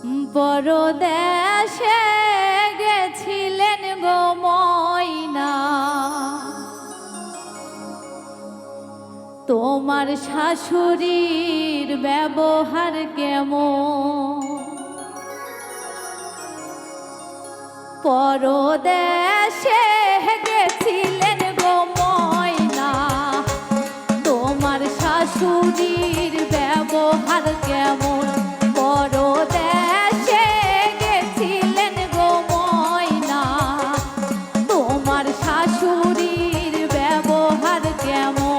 বড় দেশে গেছিলেন গো ময়না, তোমার শাশুড়ির ব্যবহার কেমন? পরদেশে গেছিলেন গো ময়না, তোমার শাশুড়ির ব্যবহার কেমন? পরদেশে গেছিলেন গো ময়না, তোমার শাশুড়ির ব্যবহার কেমন?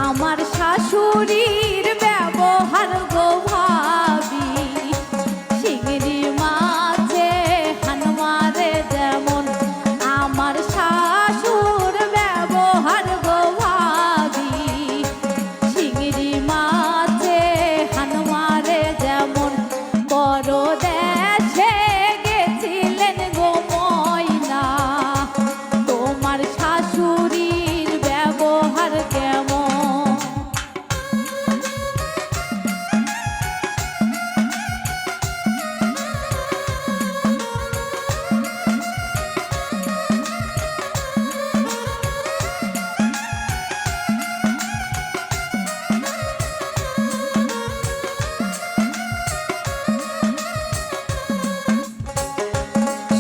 আমার শাশুড়ির ব্যবহার গো ভাবি, চিংড়ি মাছে হান মারে যেমন। আমার শাশুর ব্যবহার গো ভাবি, চিংড়ি মাছে হান মারে যেমন। পরদেশে গেছিলেন গো ময়না, তোমার শাশুড়ির ব্যবহার কেমন?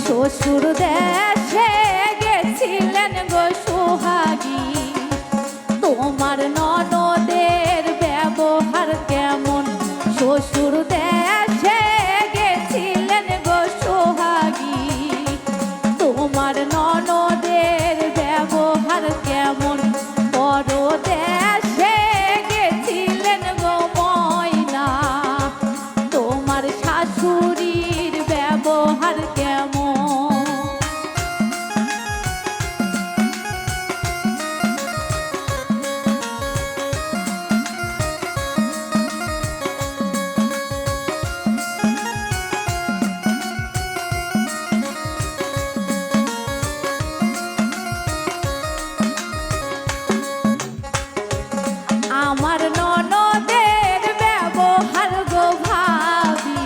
শ্বশুর দেশে গেছিলেন গো সোহাগী, তোমার ননদের ব্যবহার কেমন? শ্বশুর দেশে গেছিলেন গো সোহাগী, তোমার ননদের ব্যবহার কেমন? পরদেশে গেছিলেন গো ময়না, তোমার শাশুড়ির ব্যবহার কেমন? আমার ননদের ব্যবহার গো ভাবি,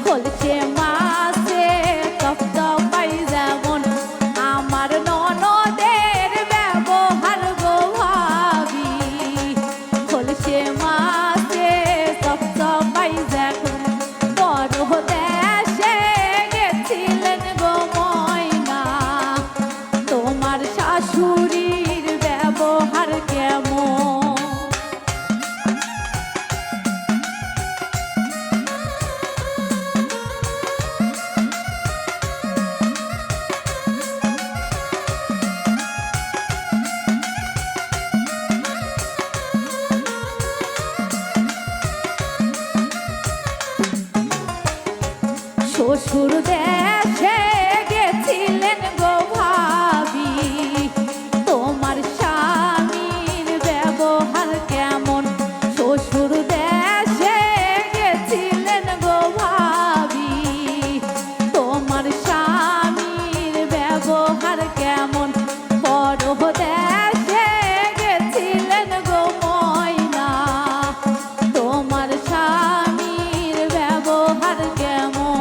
খোলছে মাছে তপ্তপাই যেমন। আমার ননদের ব্যবহার গো ভাবি, খোলছে মাছে তপ্তপাই যেমন। পরদেশে গেছিলেন গো ময়না, তোমার শাশুড়ির ব্যবহার কেমন? শ্বশুর দেশে গেছিলেন গো ভাবি, তোমার স্বামীর ব্যবহার কেমন? শ্বশুর দেশে গেছিলেন গো ভাবি, তোমার স্বামীর ব্যবহার কেমন? পরদেশে গেছিলেন গো ময়না, তোমার স্বামীর ব্যবহার কেমন?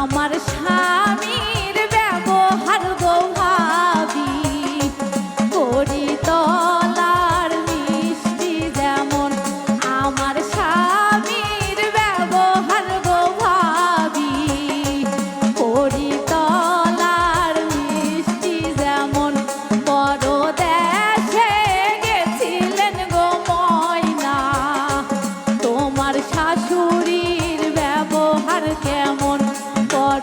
আমার স্বামীর ব্যবহার গো ভাবি, করি তলার মিষ্টি যেমন। আমার স্বামীর ব্যবহার গো ভাবি, করি তলার মিষ্টি যেমন। পরদেশে গেছিলেন গো ময়না, তোমার শাশুড়ির ব্যবহার কেমন? পর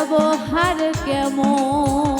ব্যবহার কেমন